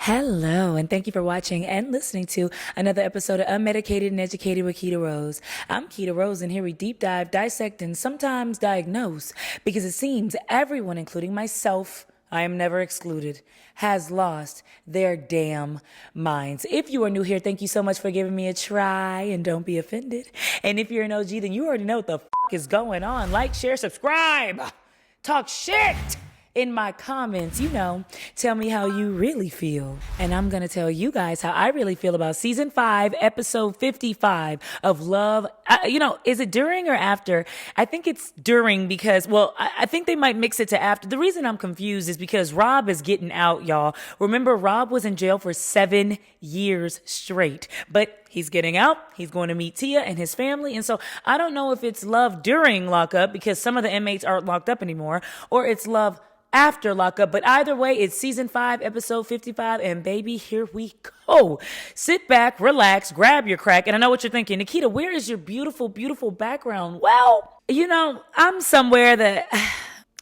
Hello, and thank you for watching and listening to another episode of Unmedicated and Educated with Keita Rose. I'm Keita Rose, and here we deep dive, dissect, and sometimes diagnose because it seems everyone, including myself, I am never excluded, has lost their damn minds. If you are new here, thank you so much for giving me a try, and don't be offended. And if you're an OG, then you already know what the is going on. Like, share, subscribe, talk shit in my comments, tell me how you really feel. And I'm going to tell you guys how I really feel about season 5, episode 55 of Love. Is it during or after? I think it's during because, I think they might mix it to after. The reason I'm confused is because Rob is getting out, y'all. Remember, Rob was in jail for 7 years straight, but he's getting out. He's going to meet Tia and his family. And so I don't know if it's love during lockup because some of the inmates aren't locked up anymore, or it's love after lockup. But either way, it's season 5, episode 55. And baby, here we go. Sit back, relax, grab your crack. And I know what you're thinking, Nikita, where is your beautiful, beautiful background? Well, I'm somewhere that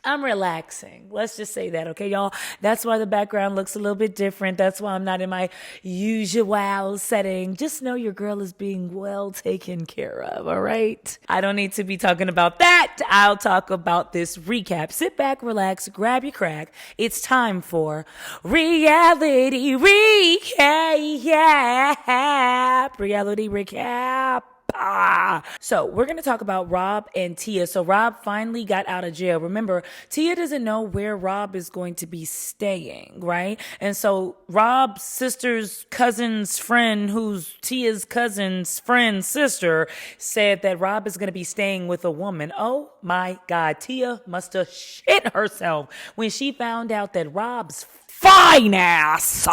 I'm relaxing. Let's just say that, okay, y'all? That's why the background looks a little bit different. That's why I'm not in my usual setting. Just know your girl is being well taken care of, all right? I don't need to be talking about that. I'll talk about this recap. Sit back, relax, grab your crack. It's time for reality recap. Reality recap. So we're going to talk about Rob and Tia. So Rob finally got out of jail. Remember, Tia doesn't know where Rob is going to be staying, right? And so Rob's sister's cousin's friend, who's Tia's cousin's friend's sister, said that Rob is going to be staying with a woman. Oh my God, Tia must have shit herself when she found out that Rob's fine ass,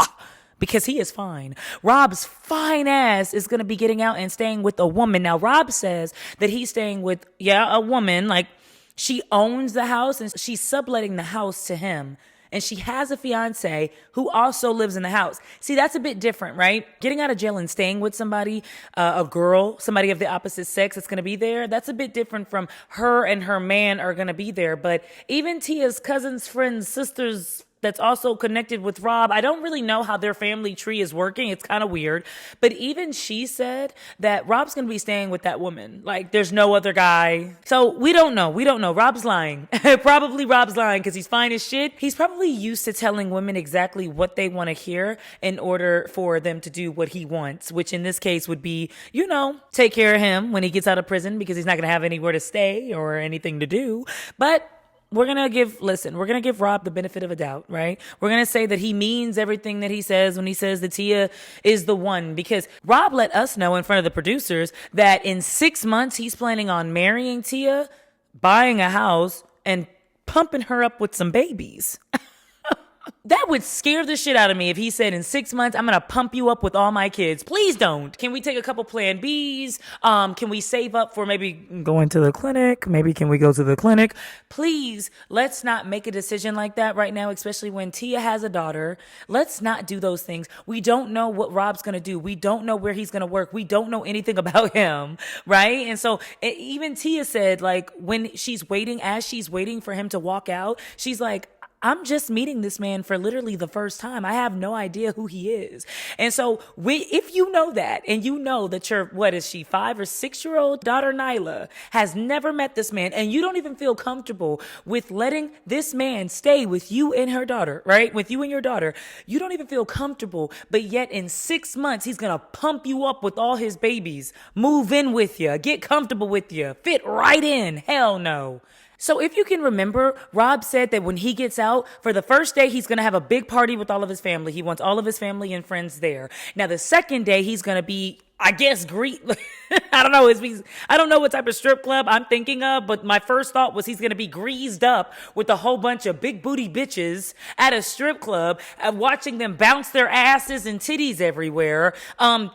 because he is fine, Rob's fine ass is going to be getting out and staying with a woman. Now, Rob says that he's staying with, a woman. Like, she owns the house and she's subletting the house to him. And she has a fiance who also lives in the house. See, that's a bit different, right? Getting out of jail and staying with somebody, a girl, somebody of the opposite sex that's going to be there, that's a bit different from her and her man are going to be there. But even Tia's cousin's friend's sister's that's also connected with Rob, I don't really know how their family tree is working. It's kind of weird. But even she said that Rob's going to be staying with that woman. Like, there's no other guy. So we don't know. Rob's lying. Probably Rob's lying because he's fine as shit. He's probably used to telling women exactly what they want to hear in order for them to do what he wants, which in this case would be, take care of him when he gets out of prison because he's not going to have anywhere to stay or anything to do. But we're going to give Rob the benefit of a doubt, right? We're going to say that he means everything that he says when he says that Tia is the one, because Rob let us know in front of the producers that in 6 months, he's planning on marrying Tia, buying a house, and pumping her up with some babies. That would scare the shit out of me if he said in 6 months, I'm going to pump you up with all my kids. Please don't. Can we take a couple plan Bs? Can we save up for maybe going to the clinic? Maybe can we go to the clinic? Please, let's not make a decision like that right now, especially when Tia has a daughter. Let's not do those things. We don't know what Rob's going to do. We don't know where he's going to work. We don't know anything about him, right? And so even Tia said, like, when she's waiting for him to walk out, she's like, I'm just meeting this man for literally the first time. I have no idea who he is. And so if you know that, and you know that your, 5 or 6 year old daughter, Nyla, has never met this man, and you don't even feel comfortable with letting this man stay with you and her daughter, right? With you and your daughter, you don't even feel comfortable, but yet in 6 months, he's going to pump you up with all his babies, move in with you, get comfortable with you, fit right in. Hell no. So if you can remember, Rob said that when he gets out, for the first day, he's going to have a big party with all of his family. He wants all of his family and friends there. Now, the second day, he's going to be, I guess, I don't know what type of strip club I'm thinking of, but my first thought was he's going to be greased up with a whole bunch of big booty bitches at a strip club and watching them bounce their asses and titties everywhere.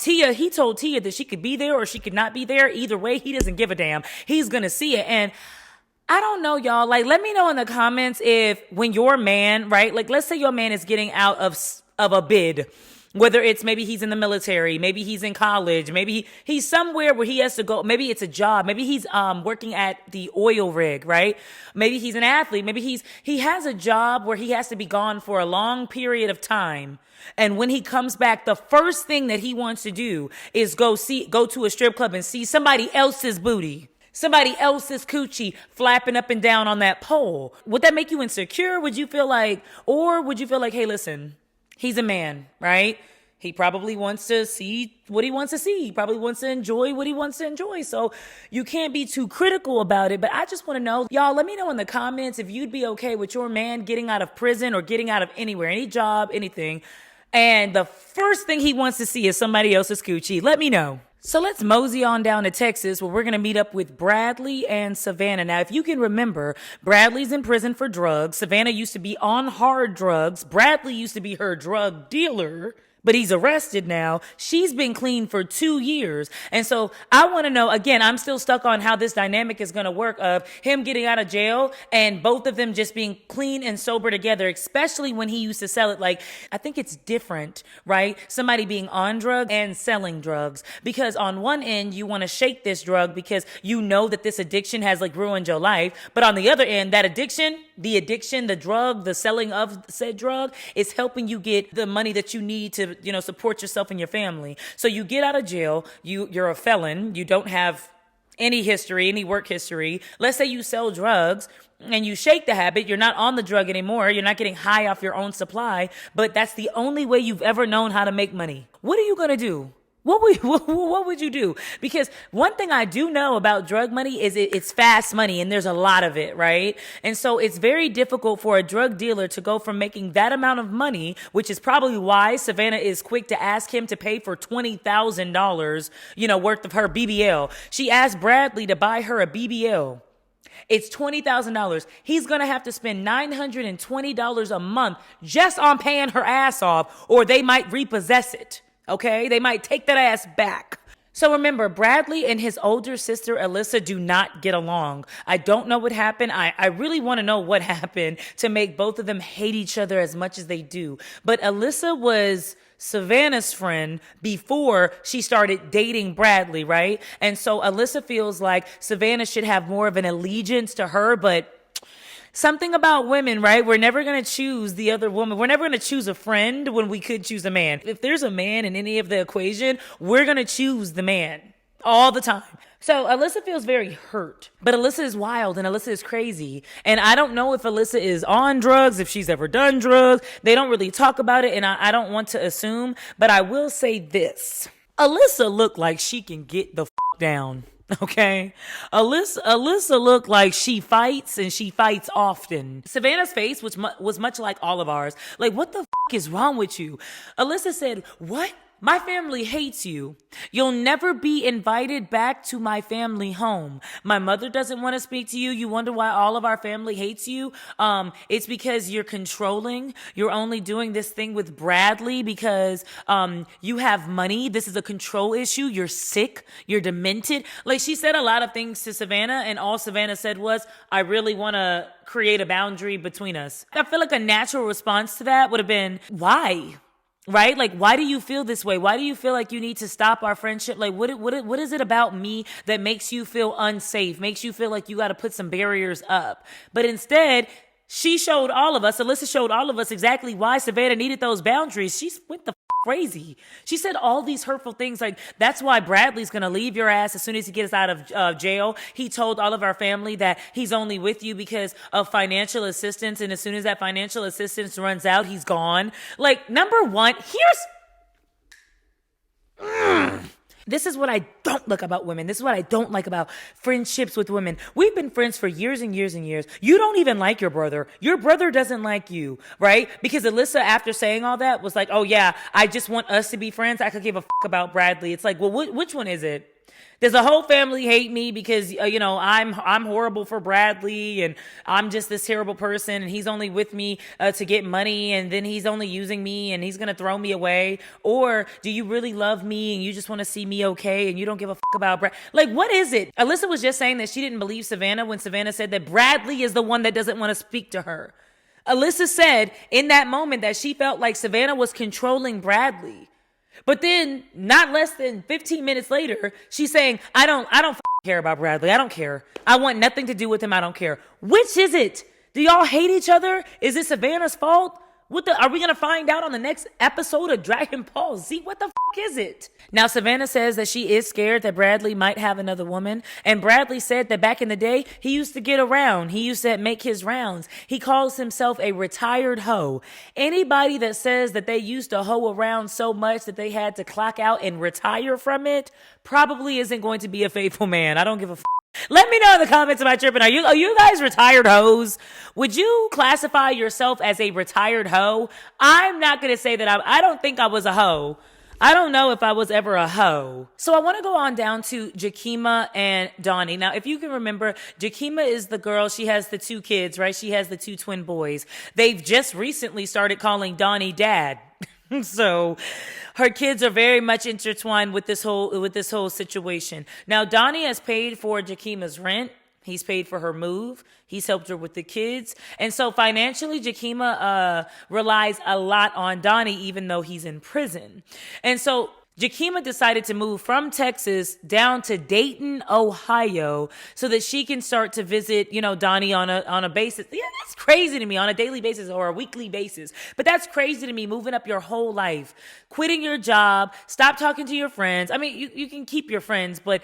He told Tia that she could be there or she could not be there. Either way, he doesn't give a damn. He's going to see it. And I don't know, y'all. Like, let me know in the comments if when your man, right? Like, let's say your man is getting out of a bid Whether it's maybe he's in the military, maybe he's in college, maybe he's somewhere where he has to go. Maybe it's a job. Maybe he's working at the oil rig, right? Maybe he's an athlete. Maybe he has a job where he has to be gone for a long period of time. And when he comes back, the first thing that he wants to do is go to a strip club and see somebody else's booty. Somebody else's coochie flapping up and down on that pole. Would that make you insecure? Would you feel like, hey, listen, he's a man, right? He probably wants to see what he wants to see. He probably wants to enjoy what he wants to enjoy. So you can't be too critical about it. But I just want to know, y'all, let me know in the comments if you'd be okay with your man getting out of prison or getting out of anywhere, any job, anything. And the first thing he wants to see is somebody else's coochie. Let me know. So let's mosey on down to Texas, where we're going to meet up with Bradley and Savannah. Now, if you can remember, Bradley's in prison for drugs. Savannah used to be on hard drugs. Bradley used to be her drug dealer, but he's arrested now. She's been clean for 2 years. And so I want to know, again, I'm still stuck on how this dynamic is going to work of him getting out of jail and both of them just being clean and sober together, especially when he used to sell it. Like, I think it's different, right? Somebody being on drugs and selling drugs, because on one end, you want to shake this drug because you know that this addiction has like ruined your life. But on the other end, that addiction, the drug, the selling of said drug is helping you get the money that you need to, support yourself and your family. So you get out of jail, you're a felon, you don't have any history, any work history. Let's say you sell drugs and you shake the habit. You're not on the drug anymore. You're not getting high off your own supply, but that's the only way you've ever known how to make money. What are you going to do? What would you do? Because one thing I do know about drug money is it's fast money and there's a lot of it, right? And so it's very difficult for a drug dealer to go from making that amount of money, which is probably why Savannah is quick to ask him to pay for $20,000, worth of her BBL. She asked Bradley to buy her a BBL. It's $20,000. He's going to have to spend $920 a month just on paying her ass off, or they might repossess it. Okay, they might take that ass back. So remember, Bradley and his older sister, Alyssa, do not get along. I don't know what happened. I really want to know what happened to make both of them hate each other as much as they do. But Alyssa was Savannah's friend before she started dating Bradley, right? And so Alyssa feels like Savannah should have more of an allegiance to her, but something about women, right? We're never going to choose the other woman. We're never going to choose a friend when we could choose a man. If there's a man in any of the equation, we're going to choose the man all the time. So Alyssa feels very hurt, but Alyssa is wild and Alyssa is crazy. And I don't know if Alyssa is on drugs, if she's ever done drugs. They don't really talk about it, and I don't want to assume, but I will say this. Alyssa looked like she can get the down. Okay. Alyssa looked like she fights, and she fights often. Savannah's face, which was much like all of ours. Like, what the is wrong with you? Alyssa said, what? My family hates you. You'll never be invited back to my family home. My mother doesn't want to speak to you. You wonder why all of our family hates you? It's because you're controlling. You're only doing this thing with Bradley because you have money. This is a control issue. You're sick. You're demented. Like, she said a lot of things to Savannah, and all Savannah said was, I really want to create a boundary between us. I feel like a natural response to that would have been, why? Right? Like, why do you feel this way? Why do you feel like you need to stop our friendship? Like, what is it about me that makes you feel unsafe, makes you feel like you got to put some barriers up? But instead, Alyssa showed all of us exactly why Savannah needed those boundaries. She went the crazy. She said all these hurtful things, like, that's why Bradley's going to leave your ass as soon as he gets out of jail. He told all of our family that he's only with you because of financial assistance, and as soon as that financial assistance runs out, he's gone. Like, number one, this is what I don't like about women. This is what I don't like about friendships with women. We've been friends for years and years and years. You don't even like your brother. Your brother doesn't like you, right? Because Alyssa, after saying all that, was like, oh yeah, I just want us to be friends. I could give a about Bradley. It's like, well, which one is it? Does the whole family hate me because, I'm horrible for Bradley, and I'm just this terrible person, and he's only with me to get money, and then he's only using me, and he's going to throw me away? Or do you really love me and you just want to see me okay, and you don't give a about Brad? Like, what is it? Alyssa was just saying that she didn't believe Savannah when Savannah said that Bradley is the one that doesn't want to speak to her. Alyssa said in that moment that she felt like Savannah was controlling Bradley. But then, not less than 15 minutes later, she's saying, I don't care about Bradley. I don't care. I want nothing to do with him. I don't care. Which is it? Do y'all hate each other? Is it Savannah's fault? Are we going to find out on the next episode of Dragon Ball Z? What the is it? Now, Savannah says that she is scared that Bradley might have another woman. And Bradley said that back in the day, he used to get around. He used to make his rounds. He calls himself a retired hoe. Anybody that says that they used to hoe around so much that they had to clock out and retire from it probably isn't going to be a faithful man. I don't give a Let me know in the comments about tripping. Are you guys retired hoes? Would you classify yourself as a retired hoe? I'm not going to say that I don't think I was a hoe. I don't know if I was ever a hoe. So I want to go on down to Jakima and Donnie. Now, if you can remember, Jakima is the girl. She has the 2 kids, right? She has the 2 twin boys. They've just recently started calling Donnie dad. So her kids are very much intertwined with this whole situation. Now, Donnie has paid for Jakima's rent. He's paid for her move. He's helped her with the kids. And so financially, Jakima relies a lot on Donnie, even though he's in prison. And so Jakima decided to move from Texas down to Dayton, Ohio, so that she can start to visit, Donnie on a basis. Yeah, that's crazy to me, on a daily basis or a weekly basis. But that's crazy to me, moving up your whole life, quitting your job, stop talking to your friends. I mean, you can keep your friends, but,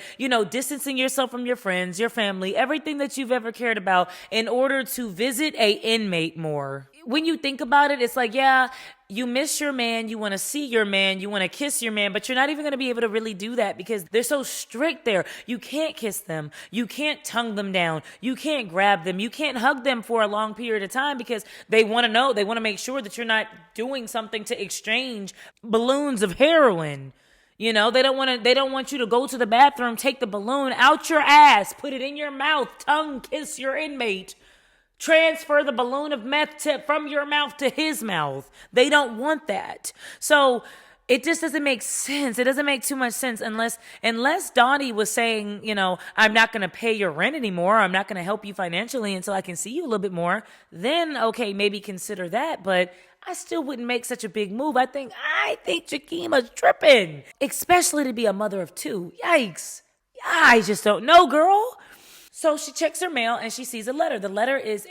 distancing yourself from your friends, your family, everything that you've ever cared about in order to visit a inmate more. When you think about it, it's like, yeah, you miss your man, you want to see your man, you want to kiss your man, but you're not even going to be able to really do that because they're so strict there. You can't kiss them. You can't tongue them down. You can't grab them. You can't hug them for a long period of time because they want to know, they want to make sure that you're not doing something to exchange balloons of heroin. They don't want you to go to the bathroom, take the balloon out your ass, put it in your mouth, tongue kiss your inmate. Transfer the balloon of meth tip from your mouth to his mouth. They don't want that. So it just doesn't make sense. It doesn't make too much sense unless Donnie was saying, I'm not going to pay your rent anymore. I'm not going to help you financially until I can see you a little bit more. Then, okay, maybe consider that. But I still wouldn't make such a big move. I think Jakima's tripping, especially to be a mother of 2. Yikes. I just don't know, girl. So she checks her mail and she sees a letter. The letter is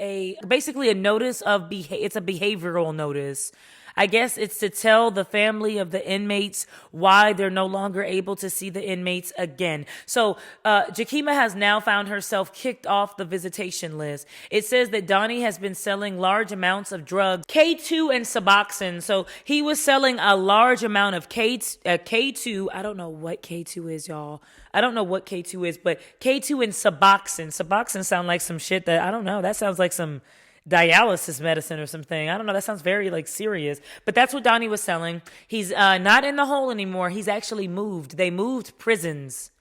basically a notice of it's a behavioral notice. I guess it's to tell the family of the inmates why they're no longer able to see the inmates again. So Jakima has now found herself kicked off the visitation list. It says that Donnie has been selling large amounts of drugs, K2 and Suboxone. So he was selling a large amount of K2. I don't know what K2 is, y'all. I don't know what K2 is, but K2 and Suboxone. Suboxone sound like some shit that, I don't know. That sounds like some dialysis medicine or something. I don't know. That sounds very serious. But that's what Donnie was selling. He's not in the hole anymore. He's actually moved. They moved prisons.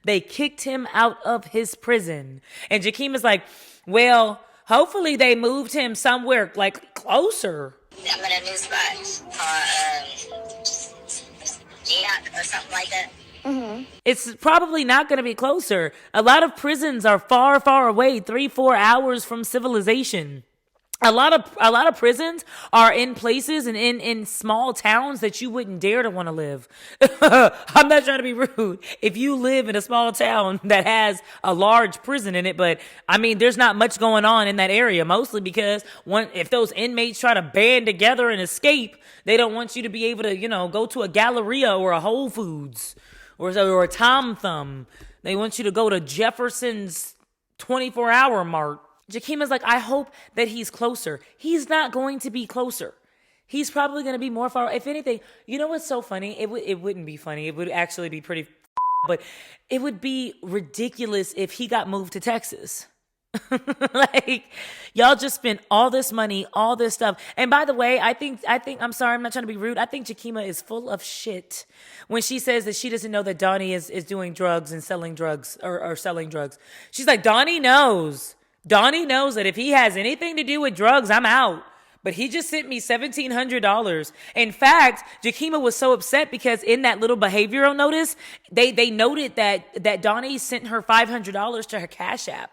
They kicked him out of his prison. And Jakima's like, well, hopefully they moved him somewhere closer. I'm in a new spot called Giac or something like that. Mm-hmm. It's probably not going to be closer. A lot of prisons are far, far away, 3-4 hours from civilization. A lot of prisons are in places and in small towns that you wouldn't dare to want to live. I'm not trying to be rude. If you live in a small town that has a large prison in it, but I mean, there's not much going on in that area, mostly because if those inmates try to band together and escape, they don't want you to be able to, go to a Galleria or a Whole Foods or a Tom Thumb. They want you to go to Jefferson's 24-hour mark. Jakima's like, I hope that he's closer. He's not going to be closer. He's probably going to be more far. If anything, you know what's so funny? It wouldn't be funny. It would actually be pretty, but it would be ridiculous if he got moved to Texas. Y'all just spent all this money, all this stuff. And by the way, I think, I'm sorry, I'm not trying to be rude. I think Jakima is full of shit when she says that she doesn't know that Donnie is doing drugs and selling drugs or selling drugs. She's like, Donnie knows that if he has anything to do with drugs, I'm out. But he just sent me $1,700. In fact, Jakima was so upset because in that little behavioral notice, they noted that Donnie sent her $500 to her Cash App.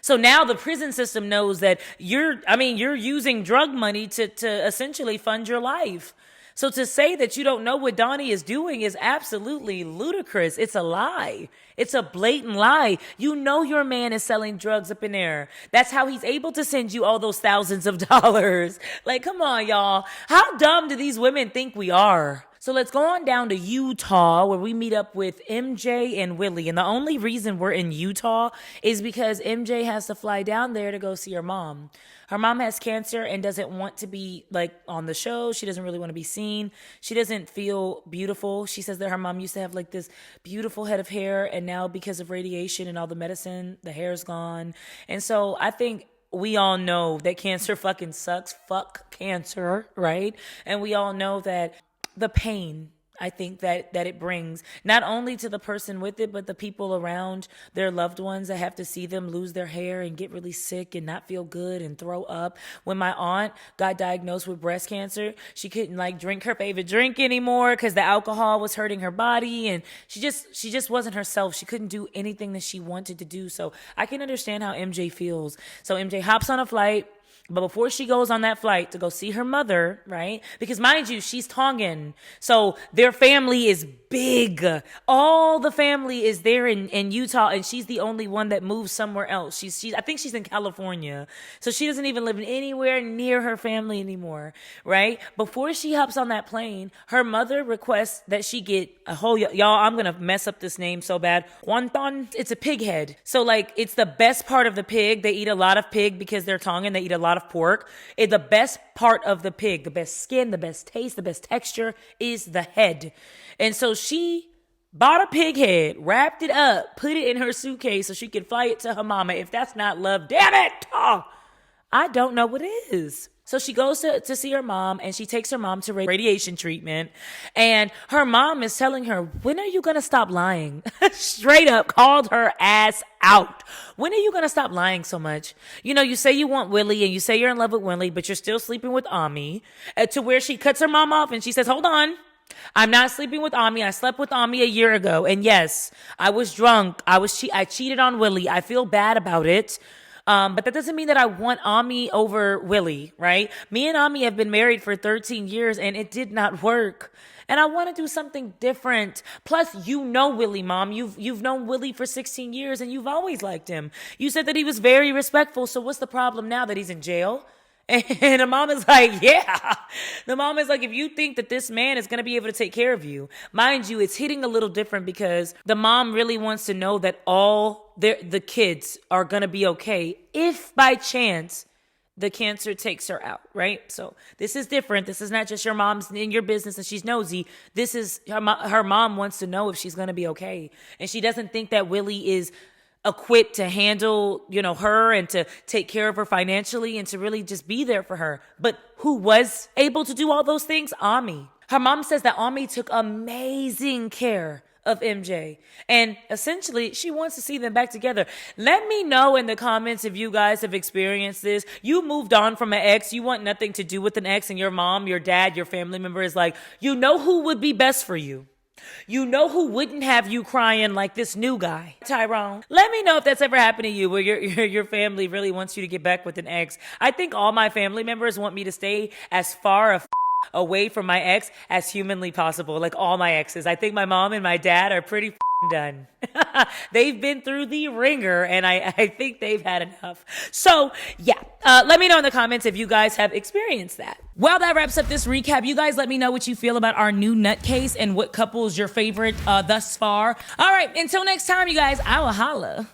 So now the prison system knows that you're using drug money to essentially fund your life. So to say that you don't know what Donnie is doing is absolutely ludicrous. It's a lie. It's a blatant lie. You know your man is selling drugs up in there. That's how he's able to send you all those thousands of dollars. Like, come on, y'all. How dumb do these women think we are? So let's go on down to Utah, where we meet up with MJ and Willie. And the only reason we're in Utah is because MJ has to fly down there to go see her mom. Her mom has cancer and doesn't want to be like on the show. She doesn't really want to be seen. She doesn't feel beautiful. She says that her mom used to have like this beautiful head of hair, and now because of radiation and all the medicine, the hair's gone. And so I think we all know that cancer fucking sucks. Fuck cancer, right? And we all know that the pain, I think, that it brings, not only to the person with it, but the people around their loved ones that have to see them lose their hair and get really sick and not feel good and throw up. When my aunt got diagnosed with breast cancer, she couldn't like drink her favorite drink anymore because the alcohol was hurting her body, and she just wasn't herself. She couldn't do anything that she wanted to do. So I can understand how MJ feels. So MJ hops on a flight. But before she goes on that flight to go see her mother, right? Because mind you, she's Tongan. So their family is big. All the family is there in Utah, and she's the only one that moves somewhere else. I think she's in California. So she doesn't even live anywhere near her family anymore, right? Before she hops on that plane, her mother requests that she get a whole, y'all, I'm going to mess up this name so bad. Wonton, it's a pig head. So like, it's the best part of the pig. They eat a lot of pig because they're Tongan. They eat a lot of pork. The best part of the pig, the best skin, the best taste, the best texture is the head. And so she bought a pig head, wrapped it up, put it in her suitcase so she could fly it to her mama. If that's not love, damn it! Oh, I don't know what is. So she goes to see her mom, and she takes her mom to radiation treatment. And her mom is telling her, when are you going to stop lying? Straight up called her ass out. When are you going to stop lying so much? You know, you say you want Willie and you say you're in love with Willie, but you're still sleeping with Ami. To where she cuts her mom off and she says, hold on. I'm not sleeping with Ami. I slept with Ami a year ago. And yes, I was drunk. I cheated on Willie. I feel bad about it. But that doesn't mean that I want Ami over Willie, right? Me and Ami have been married for 13 years and it did not work. And I want to do something different. Plus, you know Willie, Mom. You've known Willie for 16 years and you've always liked him. You said that he was very respectful. So what's the problem now that he's in jail? And the mom is like, yeah. The mom is like, if you think that this man is going to be able to take care of you, mind you, it's hitting a little different because the mom really wants to know that all the kids are going to be okay if by chance the cancer takes her out, right? So this is different. This is not just your mom's in your business and she's nosy. This is her mom wants to know if she's going to be okay. And she doesn't think that Willie is equipped to handle, her and to take care of her financially and to really just be there for her. But who was able to do all those things? Ami. Her mom says that Ami took amazing care of MJ. And essentially, she wants to see them back together. Let me know in the comments if you guys have experienced this. You moved on from an ex. You want nothing to do with an ex, and your mom, your dad, your family member is like, you know who would be best for you. You know who wouldn't have you crying like this new guy, Tyrone. Let me know if that's ever happened to you where your family really wants you to get back with an ex. I think all my family members want me to stay as far away from my ex as humanly possible. Like all my exes. I think my mom and my dad are pretty done. They've been through the ringer and I think they've had enough. So yeah, let me know in the comments if you guys have experienced that. Well, that wraps up this recap. You guys let me know what you feel about our new nutcase and what couple's your favorite thus far. All right, until next time, you guys, I will holla.